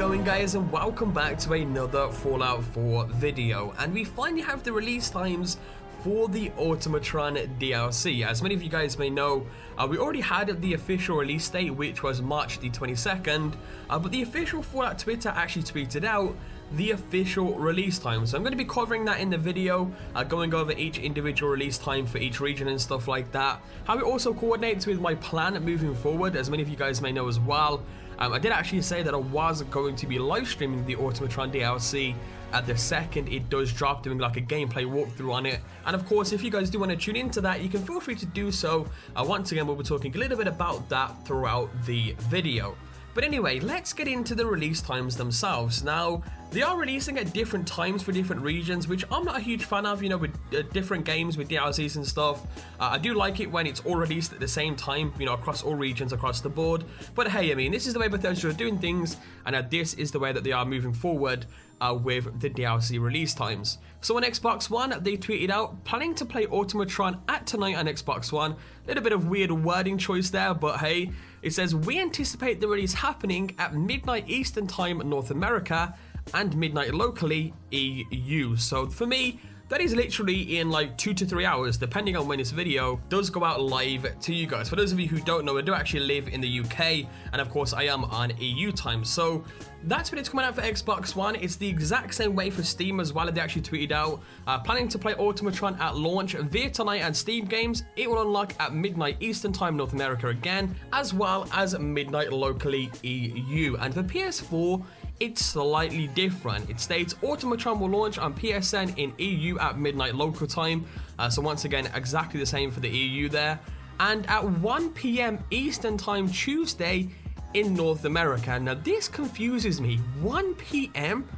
going, guys, and welcome back to another Fallout 4 video. And we finally have the release times for the Automatron DLC. As many of you guys may know, we already had the official release date, which was March the 22nd, but the official Fallout Twitter actually tweeted out the official release time. So I'm going to be covering that in the video, going over each individual release time for each region and stuff like that. How it also coordinates with my plan moving forward, as many of you guys may know as well. I did actually say that I was going to be live streaming the Automatron DLC at the second it does drop, doing like a gameplay walkthrough on it. And of course, if you guys do want to tune into that, you can feel free to do so. Once again, we'll be talking a little bit about that throughout the video. But anyway, let's get into the release times themselves. Now, they are releasing at different times for different regions, which I'm not a huge fan of, you know, with different games, with DLCs and stuff. I do like it when it's all released at the same time, you know, across all regions, across the board. But hey, I mean, this is the way Bethesda are doing things, and this is the way that they are moving forward with the DLC release times. So on Xbox One, they tweeted out, planning to play Automatron at tonight on Xbox One. A little bit of weird wording choice there, but hey, it says, we anticipate the release happening at midnight Eastern Time North America and midnight locally EU. So for me, that is literally in like 2 to 3 hours, depending on when this video does go out live to you guys. For those of you who don't know, I do actually live in the UK, and of course I am on EU time. So that's when it's coming out for Xbox One. It's the exact same way for Steam as well. They actually tweeted out, planning to play Automatron at launch via tonight and Steam games. It will unlock at midnight Eastern Time North America again, as well as midnight locally EU. And for PS4, it's slightly different. It states Automatron will launch on PSN in EU at midnight local time. So once again, exactly the same for the EU there. And at 1 PM Eastern Time Tuesday in North America. Now this confuses me. 1 PM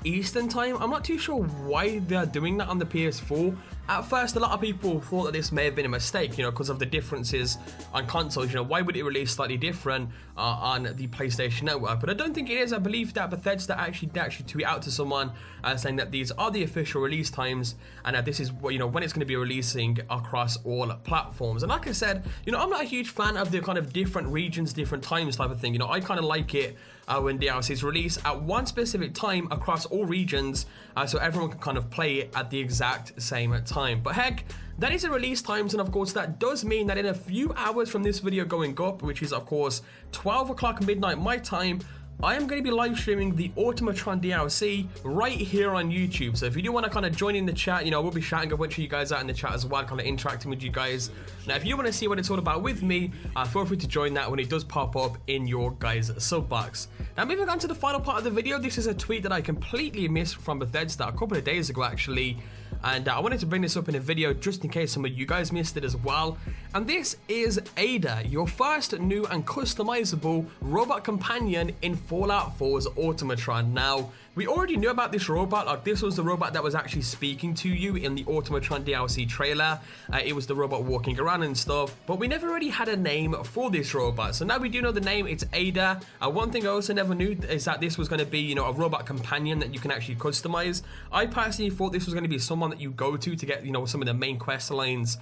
Eastern Time? I'm not too sure why they're doing that on the PS4. At first, a lot of people thought that this may have been a mistake, you know, because of the differences on consoles. You know, why would it release slightly different on the PlayStation Network? But I don't think it is. I believe that Bethesda actually tweet out to someone saying that these are the official release times, and that this is, you know, when it's going to be releasing across all platforms. And like I said, you know, I'm not a huge fan of the kind of different regions, different times type of thing. You know, I kind of like it when DLCs release at one specific time across all regions, so everyone can kind of play it at the exact same time. But heck, that is the release times, and of course that does mean that in a few hours from this video going up, which is of course 12 o'clock midnight my time, I am going to be live streaming the Automatron DLC right here on YouTube. So if you do want to kind of join in the chat, you know, we'll be shouting a bunch of you guys out in the chat as well, kind of interacting with you guys. Now, if you want to see what it's all about with me, feel free to join that when it does pop up in your guys' sub box. Now, moving on to the final part of the video, this is a tweet that I completely missed from Bethesda a couple of days ago, actually. And I wanted to bring this up in a video just in case some of you guys missed it as well. And this is Ada, your first new and customizable robot companion in Fallout 4's Automatron. Now, we already knew about this robot. Like, this was the robot that was actually speaking to you in the Automatron DLC trailer. It was the robot walking around and stuff, but we never really had a name for this robot. So now we do know the name, it's Ada. One thing I also never knew is that this was going to be, you know, a robot companion that you can actually customize. I personally thought this was going to be someone that you go to get, you know, some of the main quest lines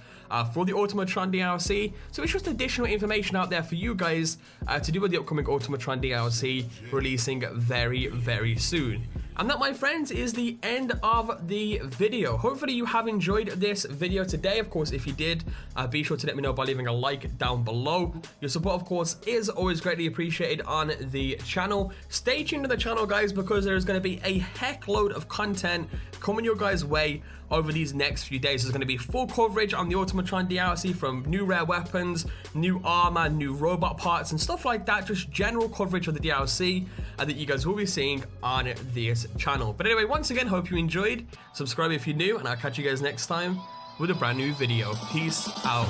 for the Automatron DLC. So it's just additional information out there for you guys to do with the upcoming Automatron DLC releasing very, very soon. And that, my friends, is the end of the video. Hopefully you have enjoyed this video today. Of course, if you did, be sure to let me know by leaving a like down below. Your support, of course, is always greatly appreciated on the channel. Stay tuned to the channel, guys, because there's going to be a heck load of content coming your guys' way over these next few days. There's going to be full coverage on the Automatron DLC, from new rare weapons, new armor, new robot parts, and stuff like that. Just general coverage of the DLC that you guys will be seeing on this channel. But anyway, once again, hope you enjoyed. Subscribe if you're new, and I'll catch you guys next time with a brand new video. Peace out.